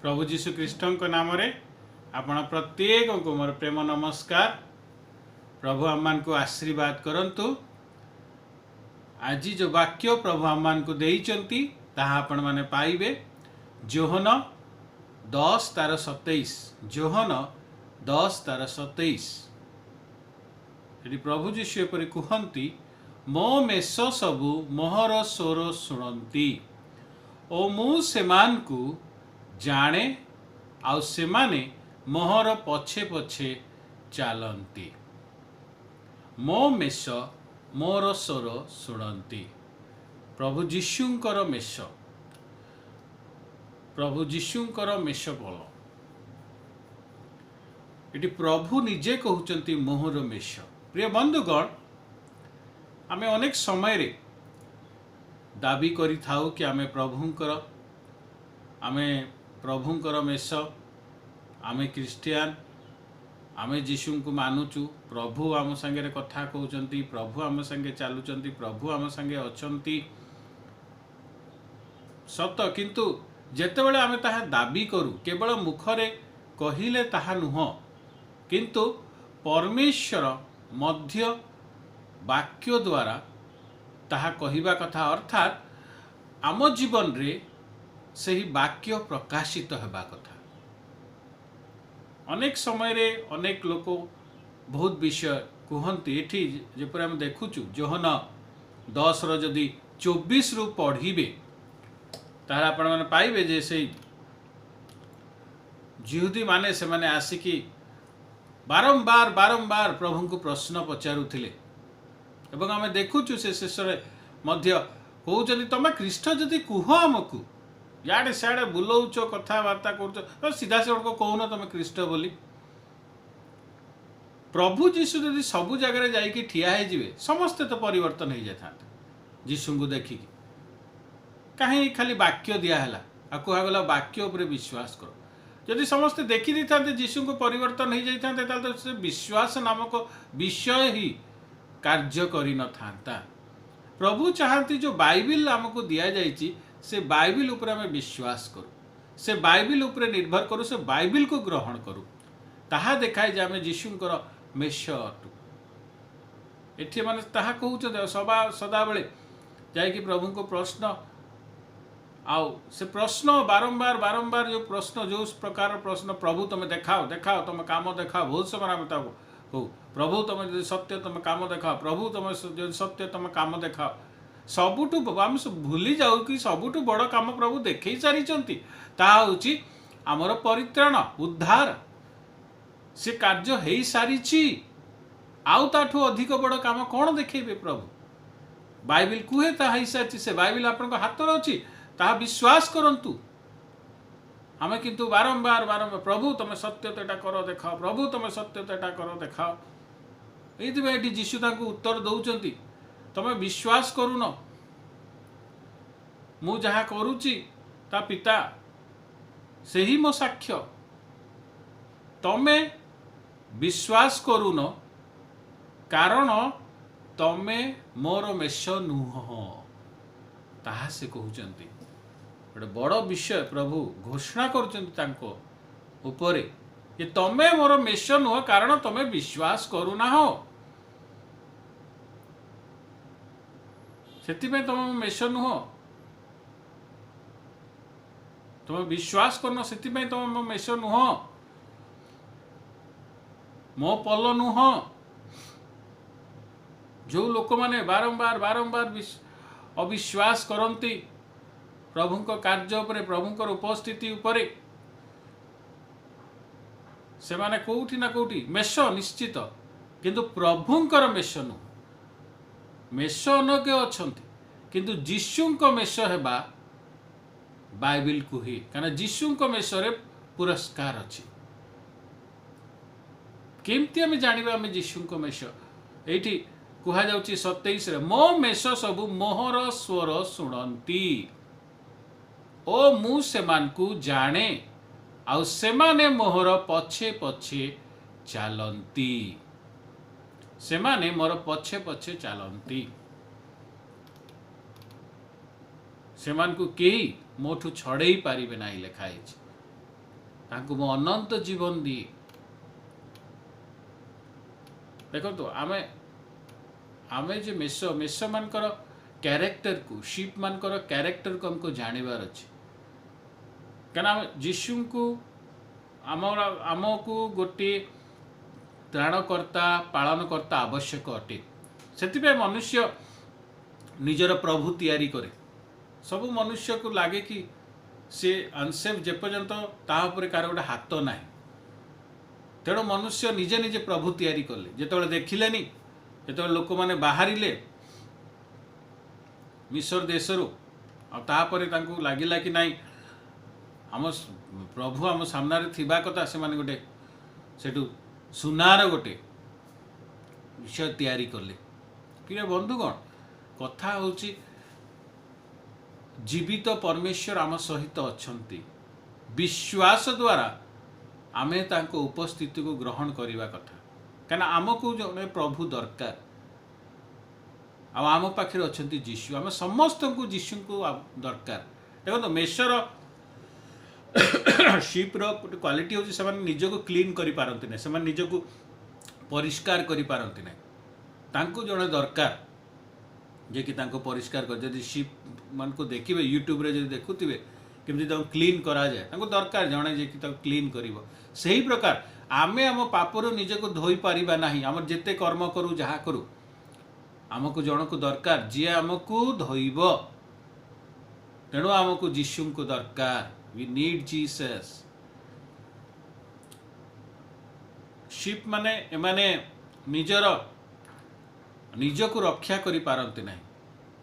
प्रभु जीशु ख्रीष्ट नाम रे आपण प्रत्येक को मोर प्रेम नमस्कार। प्रभु आम को आशीर्वाद करंतु। आज जो वाक्य प्रभु आम को देइचंती ताहा आपण माने पाइबे जोहन 10 तार 27। जोहन 10 तार 27 यदि प्रभु जीशु एपरि कहती मो मेष सबु मोहर स्वर शुणती ओ मु सेमान को जाने आउ सेमाने मोहर पछे पछे चलती। मो मेष मोर स्वर शुणती। प्रभु जीशुंकर मेष, प्रभु जीशुंकर मेष बल ये प्रभु निजे कहते मोहर मेष। प्रिय बंधुगण, आमे अनेक समय रे दाबी करि थाउ कि आमे प्रभुंकर मेष, आमे क्रिस्टियान, आमे जीशु को मानुचु। प्रभु आम संगे कथा कहउचंती, प्रभु आम संगे चालुचंती, प्रभु आम संगे अछंती सत। किंतु जेतेबेले आमे ताहा दाबी करू केवल मुखरे कहिले ताहा नुह, किंतु परमेश्वर मध्य वाक्य द्वारा ताहा कहिबा कथा, अर्थात आम जीवन रे सही वाक्य प्रकाशित हेबा कथा। अनेक समय रे अनेक लोक बहुत विषय कहते। एठी जेपर हम देखुचु जोहन 10 रो जदि 24 रु पढ़िबे तार आपण माने पाइबे जे से जिहुदी माने से माने आसिकी बारंबार बारंबार प्रभु को प्रश्न पचारुथिले एवं आमे देखुचु से शेष रे मध्य कहउचंती तमे ख्रीष्ट जदि कुह हमकु याडे साडे बुलौच कथबार्ता कर सीधा सड़क कहून तुम ख्रीष्ट बोली। प्रभु जीशु जदि सबु जगह जाइए ठिया हो समस्ते तो परिवर्तन हो जाता जीशु को देखिकी। कहीं खाली वाक्य दिहला आ कहगला वाक्य उपर विश्वास कर। जदि समस्ते देखी था जीशु को परिवर्तन हो जाता तो से विश्वास नामक विषय ही कार्य करी न था। प्रभु चाहती जो बाइबिल आमको दिया जाइए से बाइबिल उपर आम विश्वास करूँ, से बाइबिल उपर निर्भर करूँ, से बाइबिल को ग्रहण करूँ। ताहा देखाए जे आम जीशुंकर मेष अटू। एठी माने ताहा कहउछन सदा बेले जाइए प्रभु को प्रश्न आउ से प्रश्न बारंबार बारंबार जो प्रश्न जो प्रकार प्रश्न प्रभु तुम देखाओ देखाओ तुम काम देखाओ। बहुत समय आम कहू प्रभु तुम सत्य तुम काम देखाओ, प्रभु तुम सत्य तुम काम देखाओ। सबुठु आम भूली जाऊ कि सबुठु बड़ काम प्रभु देखई सारी आमर परित्राण उद्धार से कार्य हो सारी। आउ ताठू अधिक बड़ काम कौन देखेबे प्रभु। बाइबिल कुहे ता हो सारी, से बाइबिल आपन हाथ में अच्छी ता विश्वास करंतु। आमे किंतु बारंबार बारंबार प्रभु तुम सत्यता कर देखाओ, प्रभु तुम सत्यता कर देखाओ। ये जीशु तांको उत्तर दौरान तमे विश्वास करून मु जहा करुची ता पिता से ही मो साक्ष्य। तमे विश्वास करून कारण तमे मोर मेष नुह। ताहा से कहउचंती गोटे बड़ विषय प्रभु घोषणा करुचंती तांको उपरे ये तमे मोर मेष नुह कारण तमे विश्वास करूना हो। सेतिपे तुम मेष नुह, तुम विश्वास करन सेतिपे तुम मेष नुह, मो पल नुह। जो लोक माने बारंबार बारंबार अविश्वास करती प्रभु कार्य उपरे, प्रभुंकर उपस्थिति उपरे, से माने कोउठी ना कोउठी मेष निश्चित, किंतु प्रभुंकर मेष नुह। मेष अनेक अछंती किंतु जीशुंक मेष हेबा बाइबिल कुहे, कारण जीशुंक मेष रे पुरस्कार अछि। केमती आमे जानिबा आमे जीशुंक मेष एठी कुहा जाउची 27 रे मो मेष सबु मोहर स्वर शुणंती ओ मु सेमान को जाने आउ सेमाने मोहर पछे पछे चलंती। सेमाने मोर पछे पछे चलती। सेमान को केही मोठू छड़े पारिबे नाही लेखाई। ତାଙ୍କୁ ମୁଁ ଅନନ୍ତ ଜୀବନ ଦିଏ। ଦେଖନ୍ତୁ ଆମେ ଆମେ ଯେ ମେଷମାନଙ୍କର କ୍ୟାରେକ୍ଟରକୁ, ସିପ୍ ମାନଙ୍କର କ୍ୟାରେକ୍ଟରକୁ ଆମକୁ ଜାଣିବାର ଅଛି। କାରଣ ଆମେ ଯୀଶୁଙ୍କୁ ଆମକୁ ଗୋଟିଏ ତ୍ରାଣକର୍ତ୍ତା, ପାଳନକର୍ତ୍ତା ଆବଶ୍ୟକ ଅଟେ। ସେଥିପାଇଁ ମନୁଷ୍ୟ ନିଜର ପ୍ରଭୁ ତିଆରି କରେ। ସବୁ ମନୁଷ୍ୟକୁ ଲାଗେ କି ସେ ଅନସେଫ୍ ଯେପର୍ଯ୍ୟନ୍ତ ତା ଉପରେ କାହାର ଗୋଟେ ହାତ ନାହିଁ। ତେଣୁ ମନୁଷ୍ୟ ନିଜେ ନିଜେ ପ୍ରଭୁ ତିଆରି କଲେ। ଯେତେବେଳେ ଦେଖିଲେନି, ଯେତେବେଳେ ଲୋକମାନେ ବାହାରିଲେ ମିଶର ଦେଶରୁ, ଆଉ ତାପରେ ତାଙ୍କୁ ଲାଗିଲା କି ନାଇଁ ଆମ ପ୍ରଭୁ ଆମ ସାମ୍ନାରେ ଥିବା କଥା, ସେମାନେ ଗୋଟେ ସେଠୁ ସୁନାର ଗୋଟେ ବିଷୟ ତିଆରି କଲେ। ପ୍ରିୟ ବନ୍ଧୁଗଣ, କଥା ହେଉଛି ଜୀବିତ ପରମେଶ୍ୱର ଆମ ସହିତ ଅଛନ୍ତି। ବିଶ୍ୱାସ ଦ୍ୱାରା ଆମେ ତାଙ୍କ ଉପସ୍ଥିତିକୁ ଗ୍ରହଣ କରିବା କଥା। କାହିଁକିନା ଆମକୁ ଜଣେ ପ୍ରଭୁ ଦରକାର, ଆଉ ଆମ ପାଖରେ ଅଛନ୍ତି ଯୀଶୁ। ଆମେ ସମସ୍ତଙ୍କୁ ଯୀଶୁଙ୍କୁ ଦରକାର। ଦେଖନ୍ତୁ ମେଷର ଶିପ୍ର ଗୋଟେ କ୍ୱାଲିଟି ହେଉଛି ସେମାନେ ନିଜକୁ କ୍ଲିନ୍ କରିପାରନ୍ତି ନାହିଁ, ସେମାନେ ନିଜକୁ ପରିଷ୍କାର କରିପାରନ୍ତି ନାହିଁ। ତାଙ୍କୁ ଜଣେ ଦରକାର ଯିଏକି ତାଙ୍କୁ ପରିଷ୍କାର କରି, ଯଦି ଶିପ୍ ମାନଙ୍କୁ ଦେଖିବେ ୟୁଟ୍ୟୁବରେ ଯଦି ଦେଖୁଥିବେ କେମିତି ତାଙ୍କୁ କ୍ଲିନ୍ କରାଯାଏ, ତାଙ୍କୁ ଦରକାର ଜଣେ ଯିଏକି ତାକୁ କ୍ଲିନ୍ କରିବ। ସେହି ପ୍ରକାର ଆମେ ଆମ ପାପରୁ ନିଜକୁ ଧୋଇ ପାରିବା ନାହିଁ। ଆମର ଯେତେ କର୍ମ କରୁ, ଯାହା କରୁ, ଆମକୁ ଜଣକୁ ଦରକାର ଯିଏ ଆମକୁ ଧୋଇବ। ତେଣୁ ଆମକୁ ଯୀଶୁଙ୍କୁ ଦରକାର। We need Jesus. ଶିପ୍ ମାନେ ଏମାନେ ନିଜକୁ ରକ୍ଷା କରିପାରନ୍ତି ନାହିଁ।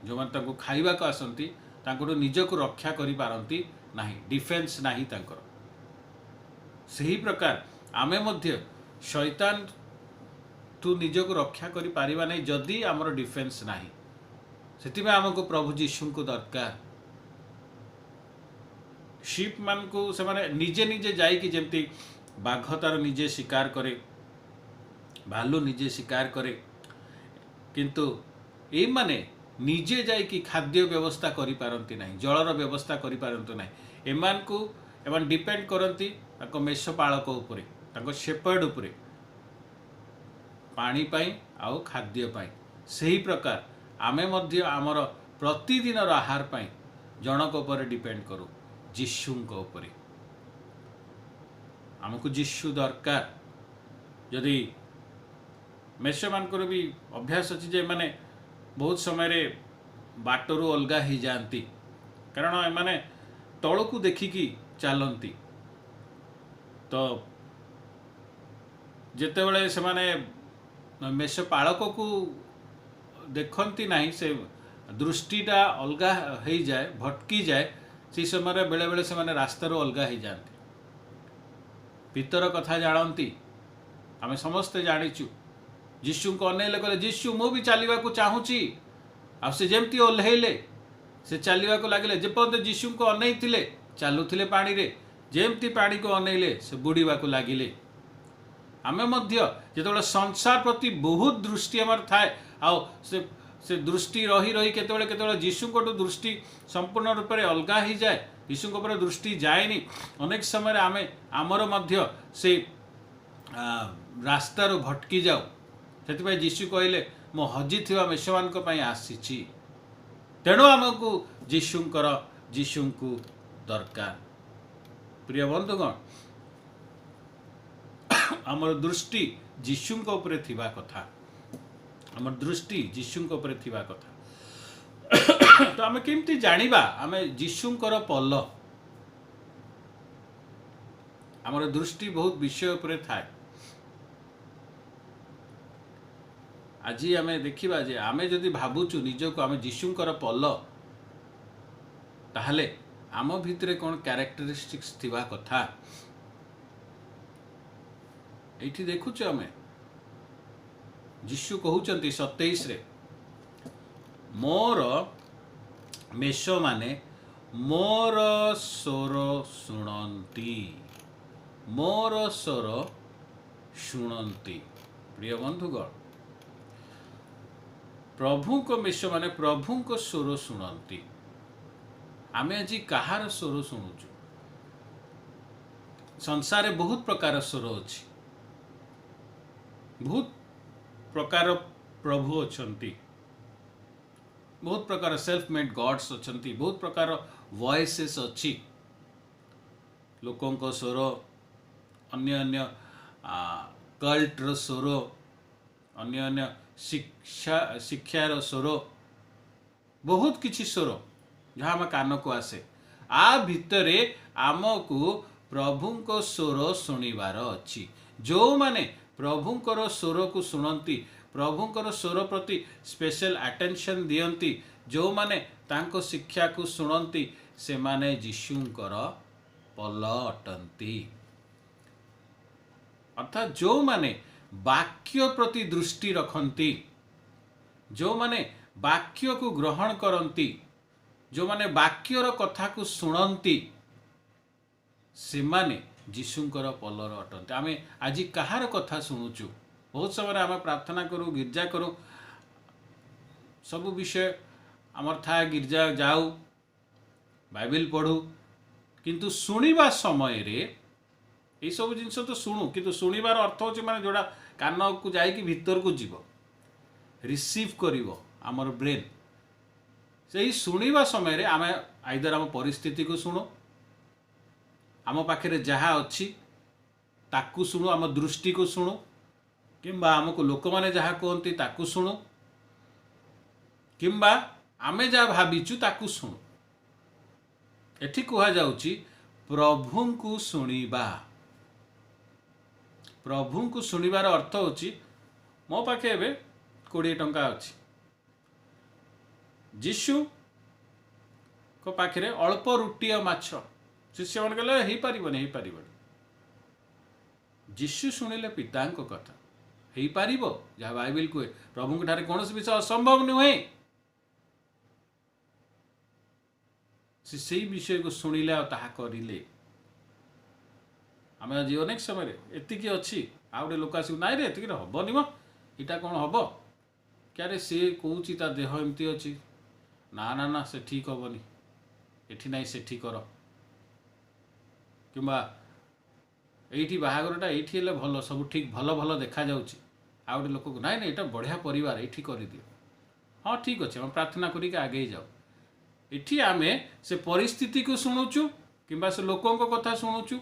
ଯେଉଁମାନେ ତାଙ୍କୁ ଖାଇବାକୁ ଆସନ୍ତି ତାଙ୍କଠୁ ନିଜକୁ ରକ୍ଷା କରିପାରନ୍ତି ନାହିଁ, ଡିଫେନ୍ସ ନାହିଁ ତାଙ୍କର। ସେହି ପ୍ରକାର ଆମେ ମଧ୍ୟ ଶୈତାନଠୁ ନିଜକୁ ରକ୍ଷା କରିପାରିବା ନାହିଁ ଯଦି ଆମର ଡିଫେନ୍ସ ନାହିଁ। ସେଥିପାଇଁ ଆମକୁ ପ୍ରଭୁ ଯୀଶୁଙ୍କୁ ଦରକାର। ଶିପ୍ ମାନଙ୍କୁ ସେମାନେ ନିଜେ ନିଜେ ଯାଇକି, ଯେମିତି ବାଘ ତାର ନିଜେ ଶିକାର କରେ, ଭାଲୁ ନିଜେ ଶିକାର କରେ, କିନ୍ତୁ ଏଇମାନେ ନିଜେ ଯାଇକି ଖାଦ୍ୟ ବ୍ୟବସ୍ଥା କରିପାରନ୍ତି ନାହିଁ, ଜଳର ବ୍ୟବସ୍ଥା କରିପାରନ୍ତି ନାହିଁ। ଏମାନେ ଡିପେଣ୍ଡ କରନ୍ତି ତାଙ୍କ ମେଷପାଳକ ଉପରେ, ତାଙ୍କ ଶେପର୍ଡ ଉପରେ, ପାଣି ପାଇଁ ଆଉ ଖାଦ୍ୟ ପାଇଁ। ସେହି ପ୍ରକାର ଆମେ ମଧ୍ୟ ଆମର ପ୍ରତିଦିନର ଆହାର ପାଇଁ ଜଣକ ଉପରେ ଡିପେଣ୍ଡ କରୁ, ଯୀଶୁଙ୍କ ଉପରେ। ଆମକୁ ଯୀଶୁ ଦରକାର। ଯଦି ମେଷମାନଙ୍କର ବି ଅଭ୍ୟାସ ଅଛି ଯେ ଏମାନେ ବହୁତ ସମୟରେ ବାଟରୁ ଅଲଗା ହେଇଯାଆନ୍ତି, କାରଣ ଏମାନେ ତଳକୁ ଦେଖିକି ଚାଲନ୍ତି। ତ ଯେତେବେଳେ ସେମାନେ ମେଷପାଳକକୁ ଦେଖନ୍ତି ନାହିଁ, ସେ ଦୃଷ୍ଟିଟା ଅଲଗା ହେଇଯାଏ, ଭଟକିଯାଏ, ସେହି ସମୟରେ ବେଳେବେଳେ ସେମାନେ ରାସ୍ତାରୁ ଅଲଗା ହେଇଯାଆନ୍ତି। ଭିତର କଥା ଜାଣନ୍ତି, ଆମେ ସମସ୍ତେ ଜାଣିଛୁ। ଯୀଶୁଙ୍କୁ ଅନେଇଲେ କହିଲେ, ଯୀଶୁ ମୁଁ ବି ଚାଲିବାକୁ ଚାହୁଁଛି। ଆଉ ସେ ଯେମିତି ଓହ୍ଲେଇଲେ, ସେ ଚାଲିବାକୁ ଲାଗିଲେ। ଯେପର୍ଯ୍ୟନ୍ତ ଯୀଶୁଙ୍କୁ ଅନେଇଥିଲେ, ଚାଲୁଥିଲେ ପାଣିରେ, ଯେମିତି ପାଣିକୁ ଅନେଇଲେ ସେ ବୁଡ଼ିବାକୁ ଲାଗିଲେ। ଆମେ ମଧ୍ୟ ଯେତେବେଳେ ସଂସାର ପ୍ରତି ବହୁତ ଦୃଷ୍ଟି ଆମର ଥାଏ, ଆଉ ସେ ଦୃଷ୍ଟି ରହି ରହି କେତେବେଳେ ଯୀଶୁଙ୍କଠୁ ଦୃଷ୍ଟି ସମ୍ପୂର୍ଣ୍ଣ ରୂପରେ ଅଲଗା ହେଇଯାଏ, ଯୀଶୁଙ୍କ ଉପରେ ଦୃଷ୍ଟି ଯାଏନି। ଅନେକ ସମୟରେ ଆମର ମଧ୍ୟ ସେ ରାସ୍ତାରୁ ଭଟକି ଯାଉ। ସେଥିପାଇଁ ଯୀଶୁ କହିଲେ, ମୁଁ ହଜିଥିବା ମେଷମାନଙ୍କ ପାଇଁ ଆସିଛି। ତେଣୁ ଆମକୁ ଯୀଶୁଙ୍କୁ ଦରକାର। ପ୍ରିୟ ବନ୍ଧୁଗଣ, ଆମର ଦୃଷ୍ଟି ଯୀଶୁଙ୍କ ଉପରେ ଥିବା କଥା। ଆମର ଦୃଷ୍ଟି ଯୀଶୁଙ୍କ ଉପରେ ଥିବା କଥା। ତ ଆମେ କେମିତି ଜାଣିବା ଆମେ ଯୀଶୁଙ୍କର ପଲ? ଆମର ଦୃଷ୍ଟି ବହୁତ ବିଷୟ ଉପରେ ଥାଏ। ଆଜି ଆମେ ଦେଖିବା ଯେ ଆମେ ଯଦି ଭାବୁଛୁ ନିଜକୁ ଆମେ ଯୀଶୁଙ୍କର ପଲ, ତାହେଲେ ଆମ ଭିତରେ କ'ଣ କ୍ୟାରେକ୍ଟରିଷ୍ଟିକ୍ସ ଥିବା କଥା। ଏଇଠି ଦେଖୁଛୁ ଆମେ ଯୀଶୁ କହୁଛନ୍ତି 27ରେ, ମୋର ମେଷମାନେ ମୋର ସ୍ୱର ଶୁଣନ୍ତି, ମୋର ସ୍ୱର ଶୁଣନ୍ତି। ପ୍ରିୟ ବନ୍ଧୁଗଣ, ପ୍ରଭୁଙ୍କ ମେଷମାନେ ପ୍ରଭୁଙ୍କ ସ୍ୱର ଶୁଣନ୍ତି। ଆମେ ଆଜି କାହାର ସ୍ୱର ଶୁଣୁଛୁ? संसार में बहुत प्रकार स्वर अच्छी, बहुत प्रकार प्रभु अछंती, बहुत प्रकार सेल्फ मेड गॉड्स अछंती, बहुत प्रकार वॉइसेस अच्छी, लोकों को स्वर, अन्य अन्य कल्टर स्वर, अन्य अन्य शिक्षार स्वर, बहुत किछि स्वर जहाँ आम कान को आसे। आ भितरे आमको प्रभुंको स्वर शुणिबार अच्छी। जो माने प्रभुंकर स्वर को शुणती, प्रभुंकर स्वर प्रति स्पेशल अटेंशन दियंती, जो माने तांको शिक्षा को शुणती, से माने जीशुंकर पल अटंती। अर्थात जो माने वाक्य प्रति दृष्टि रखती, जो माने वाक्य को ग्रहण करती, जो माने वाक्यर कथा को शुणती, से माने जीशुंकर पलर अटंती। आमे आज कहार कथा शुणुचु? बहुत समय आम प्रार्थना करूँ, गिर्जा करूँ, सब विषय आमर था गिर्जा जाऊ, बाइबल पढ़ू, किंतु शुणिबा समय रे ये सब जिनस तो शुणु, किंतु शुणिबार अर्थ होची माने जोड़ा कान को जाइकी भीतर को जीव, रिसीव करिवो आमर ब्रेन। से शुणिबा समय रे आमे आइदर आम परिस्थिति को शुणु, आम पाखे जहाँ अच्छी ताकू शुणु, आम दृष्टि को शुणु, किंबा आमको लोक माने जहाँ कहती ताकू शुणु, किंबा आमे जहाँ भाविचु ताकू शुणु। एठी कहा जाउची प्रभु को शुणिबा। प्रभु को शुणिबार अर्थ होची मो पाखे एबे 20 टंका अछि, जीशु को पाखे अल्प रुटी और माछ, शिष्य मन कहले हे पारिबनी, जीशु शुणिले पिता कथा हे पारिबो, जहाँ बाइबल कहे प्रभु ठारे कौन विषय असंभव नुहे। से विषय को शुणिले और ताहा करिले। आम आज अनेक समय एतिकी अच्छी आ गए लोक आस नाई रे एतिक हेनी म इटा कौन हम क्या सी कौच ता देह एमती अच्छी, ना ना ना से ठीक हेनी, एठी नाई सेठी कर, किंबा एठी बाहागरटा एठी हेले भल, सब ठीक भल भल देखा जाउची। आ गए लोक नाई ना यहाँ बढ़िया परिवार एठी कर दियो, हाँ ठीक अच्छे, हम प्रार्थना करिक आगे जाऊ। इठी आमे से परिस्थिति को शुणुचु, किंबा से लोकों को कथा शुणुचु,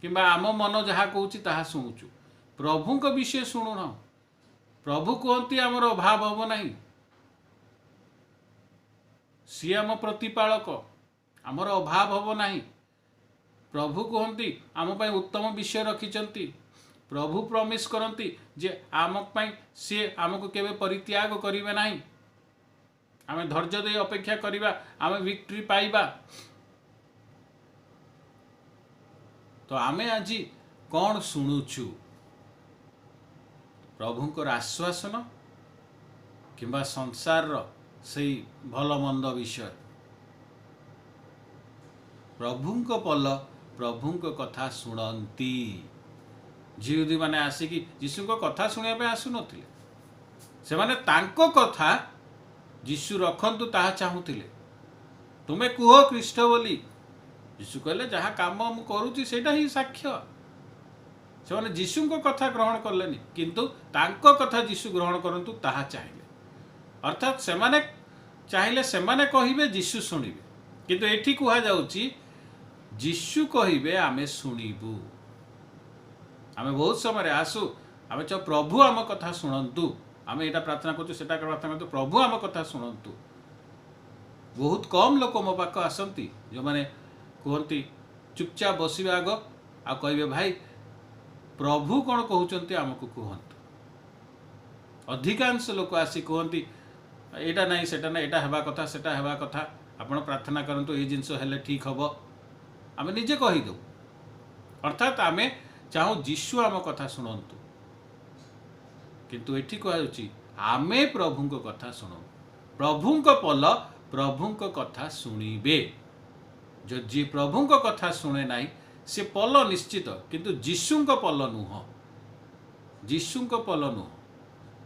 किंबा आम मन जहाँ कहूँ ताहा शुणुचु, प्रभु को विषय शुणुना। प्रभु कहती आमर अभाव हम नहीं, सी आम प्रतिपालक, आमर अभाव हम नहीं। प्रभु कहती आम पाई उत्तम विषय रखिंट, प्रभु प्रमिश करती जे आम पाई सी आमको केवे परित्याग करिवे नहीं, आमे धैर्य दे अपेक्षा करिबा, आमे विक्ट्री पाइबा। तो आमे आज कौन शुणुचु? प्रभुंकर आश्वासन किंबा संसार से भल मंद विषय? प्रभुंक पल प्रभुंक कथा शुणती। जिहुदी माने आसिकी जीशुंक कथा शुणिया पे आसु नथिले, से माने तांको कथा जीशु रखंतु ताहा चाहूतिले। तुमे कुह ख्रीष्ट बोली, जीशु कहले जहाँ काम मु करूची सेटा ही साक्ष्य। से माने जीशु को कथा ग्रहण करलेनी, किंतु तांको कथा जीशु ग्रहण करंतु ताहा चाहिए। अर्थात से माने चाहिए से माने कहिबे, जीशु शुणिबे, किंतु एठी कहा जाउची जीशु कहिबे आमे शुणिबू। आमे बहुत समय आसु, आमे चाह प्रभु आम कथा शुणंतु, आमे एटा प्रार्थना करछु सेटा प्रार्थना करछु, प्रभु आम कथा शुणंतु। बहुत कम लोक मो पाख आसती जो माने कहती चुपचाप बसवे आग आ कहे भाई प्रभु कौन कहते आमको कहतु। अधिकांश लोक आसी कहती एटा नहीं सेटा नहीं, एटा हेबा कथा सेटा हेबा कथा, आपण प्रार्थना करंतु ये जिनस हेले ठीक हम, आमे निजे कहीदे। अर्थात आमे चाहू जीशु आम कथा शुणंतु, किंतु एठी कहउची आमे प्रभुंक कथा शुणु। प्रभुंक पल प्रभुंक कथा शुणिबे। जो जी प्रभुंक कथा शुणे नाही से पल निश्चित, किंतु जीशुंक पल नुह, जीशुंक पल नुह,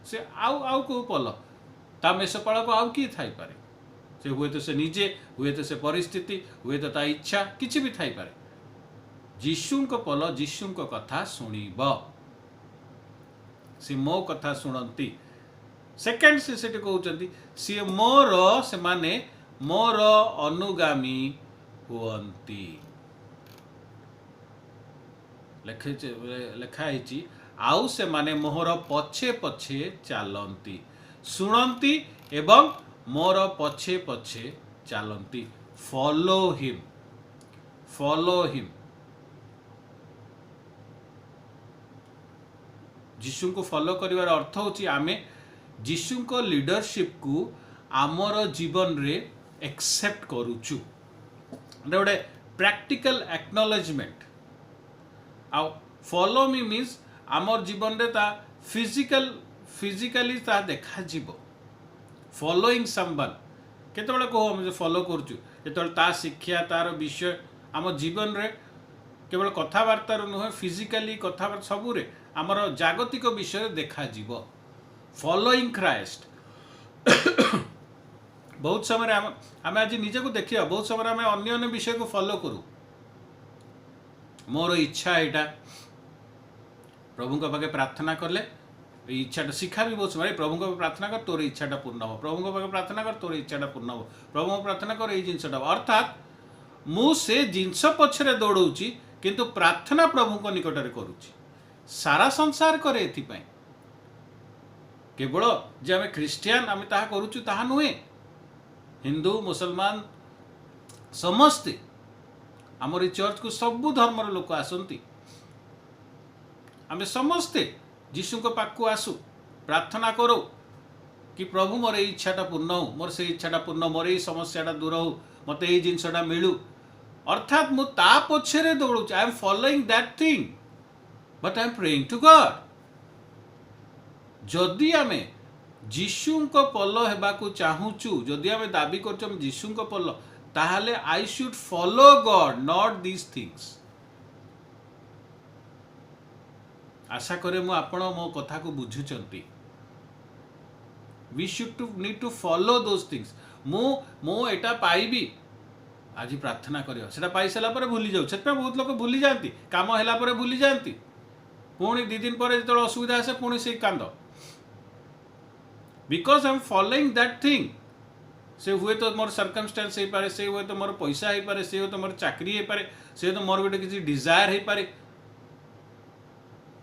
से आउ को पल ता मेषपाल को आउ किए थाई पारे। से हुए तो से निजे, हुए तो से परिस्थिति, हुए तो ता इच्छा किछि भी थाई पारे। ଯୀଶୁଙ୍କ ପଲ ଯୀଶୁଙ୍କ କଥା ଶୁଣିବ, ସେ ମୋ କଥା ଶୁଣନ୍ତି। ସେକେଣ୍ଡ ସେ ସେଠି କହୁଛନ୍ତି ସିଏ ମୋର, ସେମାନେ ମୋର ଅନୁଗାମୀ ହୁଅନ୍ତି। ଲେଖା ହେଇଛି ଆଉ ସେମାନେ ମୋହର ପଛେ ପଛେ ଚାଲନ୍ତି, ଶୁଣନ୍ତି ଏବଂ ମୋର ପଛେ ପଛେ ଚାଲନ୍ତି। Follow him, follow him. ଯୀଶୁଙ୍କୁ ଫଲୋ କରିବାର ଅର୍ଥ ହେଉଛି ଆମେ ଯୀଶୁଙ୍କ ଲିଡରशिପକୁ ଆମର ଜୀବନରେ एक्सेप्ट करूचु, गोटे प्रैक्टिकल एक्नॉलेजमेंट। आउ फॉलो मी मीन्स आमर जीवन रे ता फिजिकली ता देखा जीवो। फॉलोइंग समवन केतबेले को हम फॉलो करूचु, जेतबेले ता शिक्षा तार विषय आम जीवन रे केवल कथबार्ता नुहे, फिजिकली कथबार्ता सबुरे आमर जागतिक विषय देखा जीवो। फॉलोइंग क्राइस्ट बहुत समय आम आज निजे को देखिए, बहुत समय आम अन्य अन्य विषय को फॉलो करूँ। मोर इच्छा यहाँ प्रभु के पाखे प्रार्थना कले इच्छाटा शिखा भी बहुत समय प्रभु को प्रार्थना कर तोर इच्छाटा पूर्ण हो, प्रभु के पाखे प्रार्थना कर तोर इच्छाटा पूर्ण हो, प्रभु को प्रार्थना कर ये जिनटा। अर्थात मु से जिनस पछरे दौड़ौची किंतु प्रार्थना प्रभु को निकटरे करूची। सारा संसार करे एथिपाई, केवल जे आम ख्रीस्टियान आम ताहा करूचु ताहा नुहे। हिंदू मुसलमान समस्ते आमर चर्च को सबु धर्मर लोक आसती, आम समस्ते जीशु को पाक आसु, प्रार्थना करो कि प्रभु मोर इच्छाटा पूर्ण हो, मोर से इच्छाटा पूर्ण, मोर ये समस्याटा दूर हो, मत ये जिनसटा मिलू। अर्थात मु ता पछरे दौड़ू, I am following that thing but I am praying to God. जदि आमे जीशु को पल हेबाकू चाहूचु, जदि आमे दाबी करछु जीशु को पल, ताहले I should follow God not these things. आशा करे मु आपण मो कथा को बुझुचंती। We should to need to follow those things. मु एटा पाइबी आज प्रार्थना करियो, सेटा पाई सला परे भूली जाउ। सेटा बहुत लोग भूली जानती, काम हैला परे भूली जानती, पुणी 2 दिन पर जो असुविधा आसे पुणी से कांद, because I am following that thing. से हुए तो मोर सर्कमस्टेंस हो पारे, से हुए तो मोर पैसा हो पारे, से हुए तो मोर चाकरी हो पारे, से तो मोर गोटे किसी डिजायर हो पारे।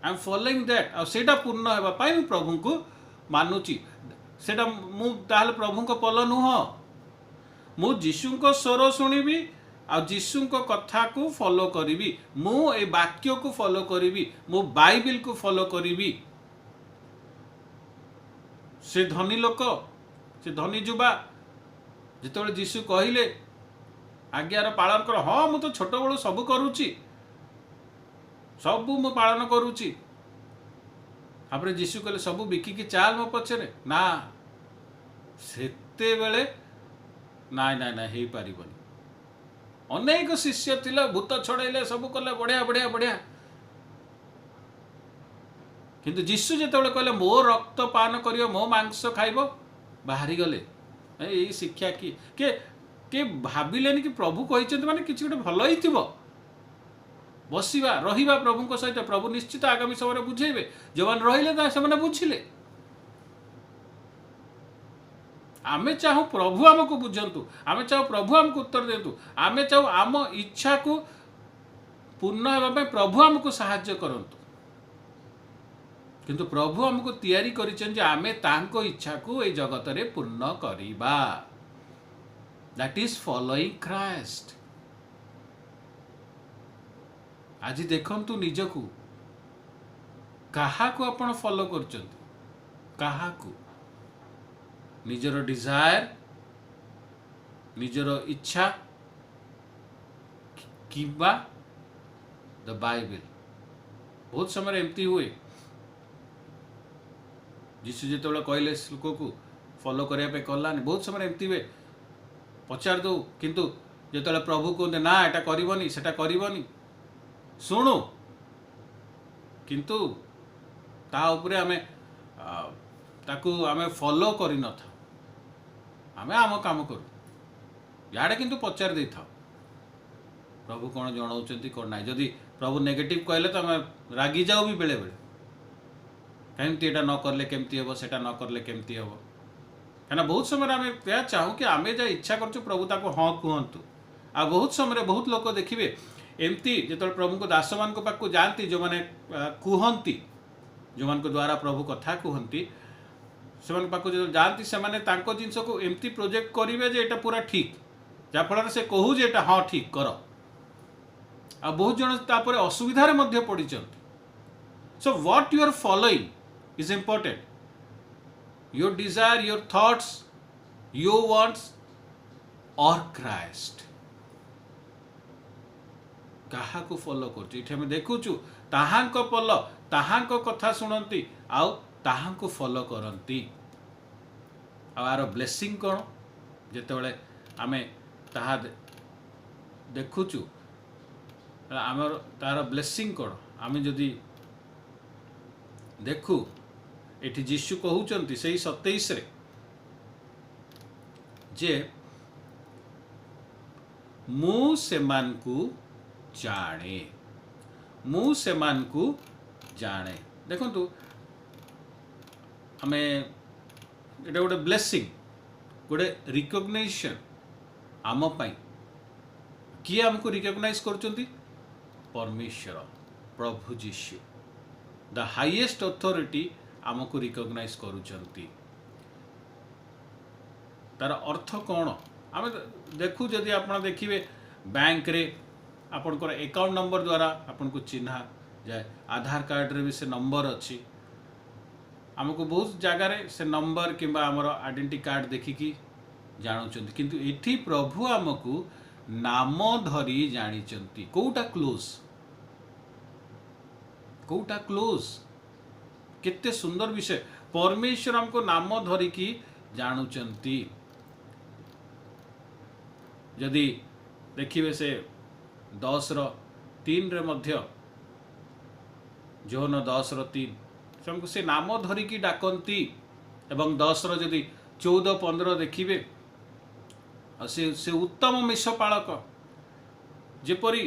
आई एम फॉलोइंग दैट आ सेटा पूर्ण हेबा पाई मु प्रभु को मानुची। सेटा मु ताहले प्रभु को पल नुह, मु जीशु को स्वर शुणिबी आ जीशु को कथा को फॉलो करिबी, मु ए वाक्य को फॉलो करिबी, मु बाइबल को फॉलो करिबी। से धनी लोक, से धनी जुबा जिते जीशु कहले आज्ञार पालन कर, हाँ मु तो छोट बड़ू सबू करुची, सबू मु पालन करुची। आपरे जीशु कहले सबू बिकिकी चाल मो पछरे ना, सेते बेले नाई नाई ना हे पारिबनी। अनेक शिष्य थिले, भूत छड़ाइले, सबू कले, बढ़िया बढ़िया बढ़िया, किंतु जीशु जेतेबेले कहले मो रक्त पान करियो, मो मांस खाइबो, बाहरी गले। यही शिक्षा के भाविलेनि कि प्रभु कहिसेंत माने किछि गोटे भल ही थिबो, बसिबा रहिबा प्रभु को सहित। प्रभु निश्चित आगामी समय बुझेबे, जो रहिले ता से बुझिले। आमे चाहू प्रभु आमको बुझंतु, आमे चाहू प्रभु आमको उत्तर देतु, आमे चाहू आम इच्छा को पूर्ण हेबा पे प्रभु आमको सहाय्य करंतु। किंतु प्रभु हमको तैयारी करिसें जे आमे तांको इच्छा को ए जगत रे पूर्ण करिबा। That is following Christ. आज देखंतु निजकू कहा को आपण फॉलो करचंती, कहा को निजर डिजायर, निजर इच्छा किबा द बाइबल। बहुत समय एमती हुए, जीशु जिते कहले लोक को फॉलो करने कलानी, बहुत समय एमती हुए पचार दो, किंतु जिते प्रभु कहते ना एटा करबनी सेटा करबनी, शुणु किंतु ता उपरे आमे ताकू आमे फॉलो करि न था, आमे आम काम करू, याडे किंतु पचार दे था। प्रभु कौन जनाऊँच कौन ना जदि प्रभु नेगेटिव कहले तो आम रागी जाऊ भी बेले बेले कहीं यहाँ न करले केमती हम से न करले केमती हम कहीं बहुत समय आम या चाहूँ कि आम जहाँ इच्छा कर प्रभु ताको हाँ कहतु आ बहुत समय बहुत लोक देखिए एमती जो प्रभु को दास मान पाक जाती जो मैंने कहती जो मान द्वारा प्रभु कथा कहती से पाक जो जाती से जिनस को एमती प्रोजेक्ट करेंगे जे एटा पूरा ठीक जहाँफल से कहू जे एटा हाँ ठीक कर आ बहुत जन तापर असुविधार मध्य पड़ी so what you are following is important your desire your thoughts your wants और क्राइस्ट कहा को फॉलो कर देखुचु ताहांक पल ताहांक कथा शुणती आउ ताहांक फॉलो करती आर ब्लेसिंग कौन जिते आम ताहा देखुचु आमर तार ब्लेसिंग कौन आम जदि देखु एठी जीशु कहउचंती सही 27 रे जे मु सेमानकु जाने मु सेमानकु जाने देखंतु आमे एटा गोटे ब्लेसिंग गोटे रिकग्निशन आम पाई किए आमको रिकग्नाइज करचंती परमेश्वर प्रभु जीशु द हाईएस्ट अथॉरिटी आमको रिकग्नाइज करुचंती तार अर्थ कौन आम देखू जदि आप देखिए बैंक रे आपनकर अकाउंट नंबर द्वारा आपन को चिन्हा जाए आधार कार्ड रे भी से नंबर अच्छी आमको बहुत जगार से नंबर किंबा आमर आइडेंटिटी कार्ड देखिकी जानुचंती किंतु एठी प्रभु आमको नाम धरी जानिचंती कोटा क्लोज केते सुंदर विषय परमेश्वर हमको नाम धरिकी जानुचंती जदि देखिए से 10:3 रे मध्य जोन 10:3 से हमको से नाम धरिकी डाकंती एवं 10 जदि 14-15 देखिए से उत्तम मेषपालक जेपरी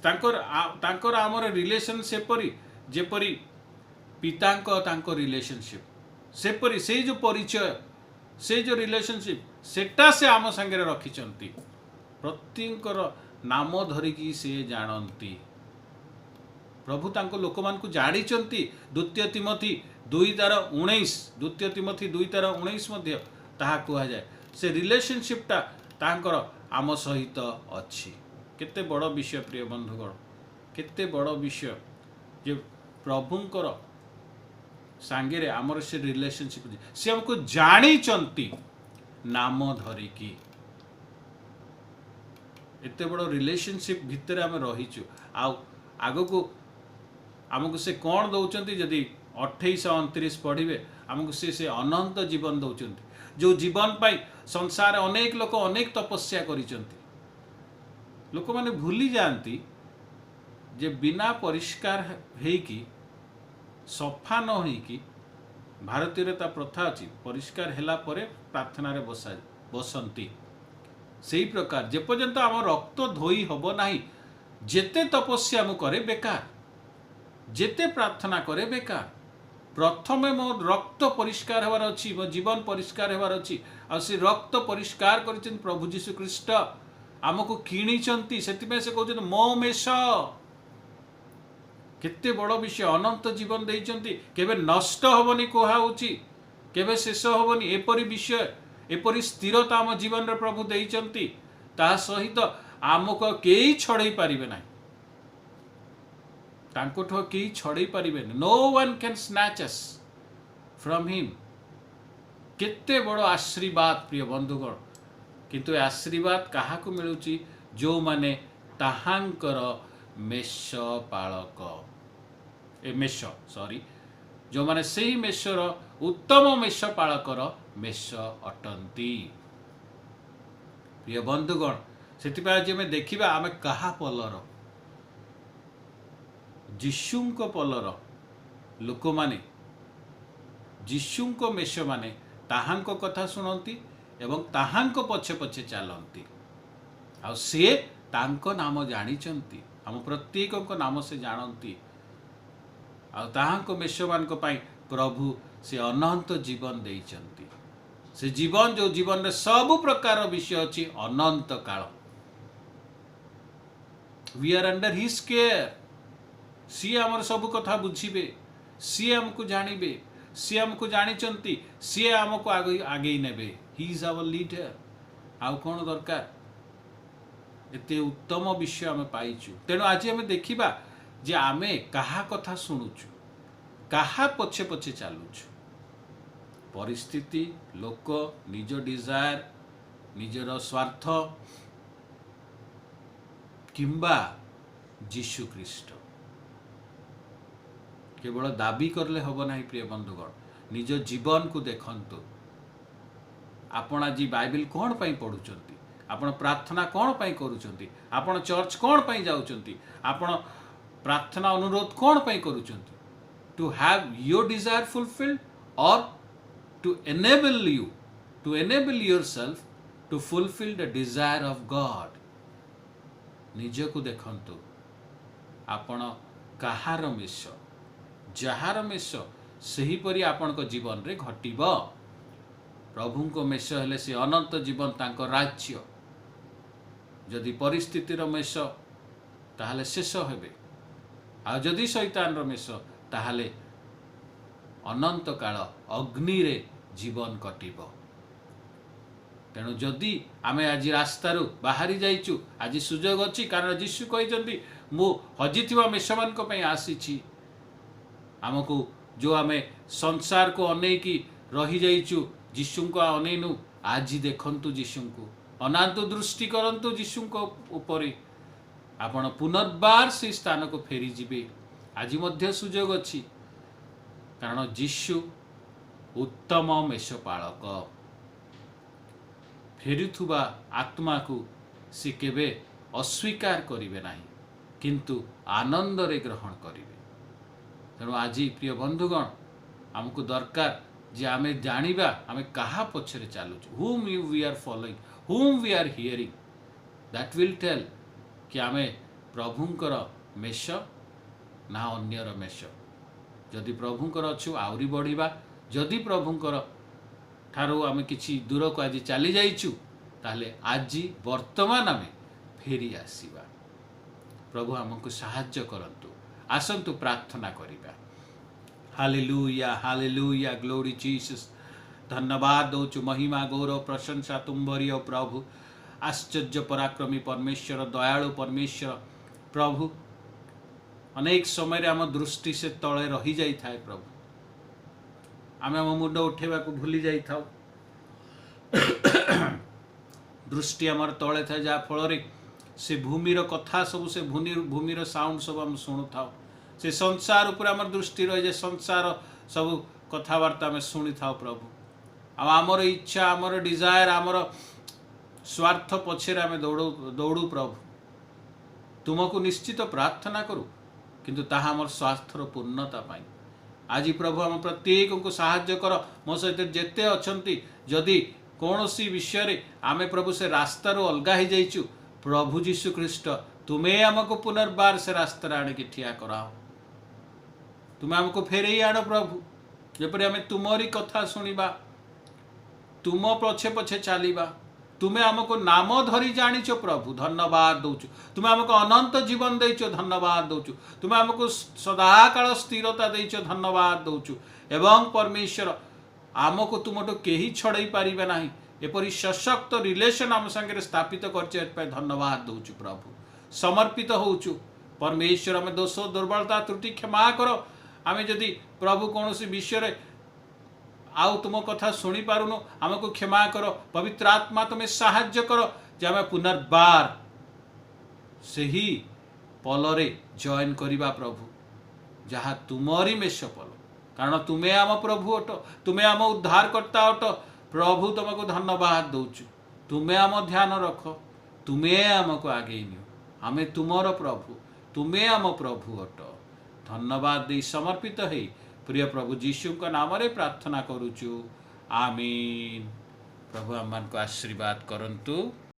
तांकर आमर रिलेशन सेपरी जेपरी पितांक तांको रिलेशनशिप सेपरी से जो परिचय से जो रिलेशनशिप सेटा से आम संगे रखिचंती प्रत्येकर नाम धरिकी से जानती प्रभु तांको लोक मान को जानिचंती द्वितीय तिमोथी 2:19 द्वितीय तिमोथी 2:19 मध्य ताहा कहा जाए से रिलेशनशिपटा तांकर आम सहित अच्छी केते बड़ विषय प्रिय बंधुगण केते बड़ विषय जे प्रभुंकर सांगे आमर से रिलेशनशिप से हमको जानिचंती नाम धरिकी एते बड़ रिलेशनशिप भितर आम रहीचु आग को आमको से कौन दौरान जदि 28-29 पढ़े आमको से अनंत जीवन दौरान जो जीवन पाई संसार अनेक लोक अनेक तपस्या करिसंती लोक माने भूली जानती जे बिना परिष्कार हेकी सफा न होइकी भारतीय प्रथा अच्छी परिष्कार हैला परे प्रार्थना रे बसंती से प्रकार जेपर्यंत आम रक्त धोई हब नाही जेते तपस्या मु करे बेकार जेते प्रार्थना करे बेकार प्रथमे मो रक्त परिष्कार होवार अच्छी मो जीवन परिष्कार होवार अच्छी आ से रक्त परिष्कार कर प्रभु जीशु ख्रीष्ट आमको किणिचंती सेतिमे से कहउछन मो मेष केते बड़ विषय अनंत जीवन देइचंती केबे नष्ट होबनी कोहाउची केबे शेष होबनी एपरी विषय एपरी स्थिरता आम जीवन रे प्रभु देइचंती ता सहित आमको केई छड़ई पारिबे नाही तांकोठो केई छड़ई पारिबे no one can snatch us from him केते बड़ आशीर्वाद प्रिय बंधुगण किंतु आशीर्वाद काहा को मिलुची जो माने ताहांकर मेषपालक मेष सॉरी जो माने सही मेषर उत्तम मेषपालकर मेष अटंती प्रिय बंधुगण से में देखा आम कहा पलर जीशुंक पलर लोक माने जीशुंक मेष माने ताहांक कथा शुणती एवं ताहांक पछे पछे चलती आ से तांको नाम जानिचंती आम प्रत्येक नाम से जानती आको मेष मान प्रभु से अनंत जीवन देइचंती से जीवन जो जीवन रे सब प्रकार विषय अच्छी अनंत काल we are under his care सी आमर सब कथा बुझीबे सी हमको जानबे सी हमको जानिचंती सी हमको आगे नेबे ही इज आवर लीडर आउ कौन दरकार एते उत्तम विषय आम पाइचु तेणु आज आम देखिबा जे आमे कहा कथा शुणुचु कहा पछे पछे चलुचु परिस्थिति लोक निज डिजायर निजर स्वार्थ किंबा जीशु ख्रीस्ट केवल दाबी करले हब नहीं प्रिय बंधुगण निज जीवन को देखंतु आपण आज बाइबल कौन पाई पढ़ुचंती आपण प्रार्थना कौन पाई करूचंती आपण चर्च कौन पाई जाउचंती आपण प्रार्थना अनुरोध कौन पाई करूचंती to have your desire fulfilled or to enable yourself to fulfill the desire of God निज को देखंतु आपण कहार मेष जहार मेष सही परी आपण को जीवन रे घटिब प्रभु को मेष हेले से अनंत जीवन तांको राज्य जदि परिस्थितिर मेष ताहले शेष हेबे आ जदि शैतान रो मेष ताहले अनंत काल अग्नि रे जीवन कटिब तेणु जदि आमे आज रास्तारू बाहरी जाइचु आज सुजोग अच्छी कारण जीशु कहते मु हजिथिबा मेष मानक पई आसीछि आमको जो आमे संसार को अनेकी रही जाइचु जीशु को अनेनु आज देखंतु जीशु को अनांतु दृष्टि करंतु जीशु को ऊपर आपण पुनर्बार से स्थान को फेरी जिबे आज मध्य सुजोग अच्छी कारण जीशु उत्तम मेषपालक फेरुथुबा आत्मा को सी केबे अस्वीकार करिवे नाही किंतु आनंद रे ग्रहण करिवे तेणु आज प्रिय बंधुगण आमको दरकार जे आमे जानिबा आमे कहा पछरे चालुछु whom we are following whom we are hearing that will tell कि आमे प्रभुंकर मेष ना अन्यर मेष जदि प्रभुंकर अच्छु आउरी बढ़िबा जदि प्रभुंकर ठारो आमे किछि दूर को आज चली जाइछु ताहले आज वर्तमान आमे फेरी आसीबा प्रभु हमको सहाय्य करंतु आसंतु प्रार्थना करिबा हालेलुया ग्लोरी जीसस धन्यवाद दौचु महिमा गौरव प्रशंसा तुम्बरी प्रभु आश्चर्य पराक्रमी परमेश्वर दयालु परमेश्वर प्रभु अनेक समय आम दृष्टि से तले रही जाई थाए प्रभु आम आम मुंड उठेबा को भूली जाई थाउ दृष्टि आमर तले थाए जा फल से भूमिर कथा सब से भूमिर साउंड सब आम शुणु थाउ से संसार उपर आमर दृष्टि रही जाए संसार सब कथबार्ता में शुणी थाउ प्रभु आमर इच्छा आमर डिजायर आमर स्वार्थ पछरे आम दौड़ू प्रभु तुमको निश्चित प्रार्थना करू किंतु ताहा आमर स्वार्थर पूर्णता पाई आज प्रभु आम प्रत्येक को साहाय्य कर मो सहित जेते अछंती जदि कौनसी विषय रे आमे प्रभु से रास्ता रो अलगा ही जाइचु प्रभु जीशु ख्रीस्ट तुम्हें आमको पुनर्बार से रास्ता आने की ठिया कराओ तुम्हें आमको फेरे आण प्रभु जेपरि आमे तुमरी कथा सुनिबा तुम पछे पछे चलिबा तुम्हें आमको नाम धरी जानिच प्रभु धन्यवाद दौचु तुम्हें आमको अनंत जीवन देइच धन्यवाद दौचु तुम्हें आमको सदाकाल स्थिरता देइच धन्यवाद दौचु एवं परमेश्वर आमको तुमठो केही छड़ाई पारिबे नाही एपरी सशक्त रिलेशन आम संगे स्थापित करछे धन्यवाद दौचु प्रभु समर्पित होउचु परमेश्वर आम दोष दुर्बलता त्रुटि क्षमा करो आमे जदि प्रभु कौन विषय रे आउ तुम कथा शुणी पारुनु आमको क्षमा करो पवित्र आत्मा तुम्हें साहाय्य करो जे आमे पुनर्बार से ही पलरे जॉइन करिबा प्रभु जहाँ तुमरी मेष पल कारण तुम्हें आम प्रभु अट तुम्हें आम उद्धारकर्ता अट प्रभु तुमको धन्यवाद दौचु तुम्हें आम ध्यान रख तुम्हें आमको आगे नियो आमे तुमर प्रभु तुम्हें आम प्रभु अट धन्यवाद दे समर्पित है प्रिय प्रभु जीशु का नाम रे प्रार्थना करुचु आमीन प्रभु आम को आशीर्वाद करंतु।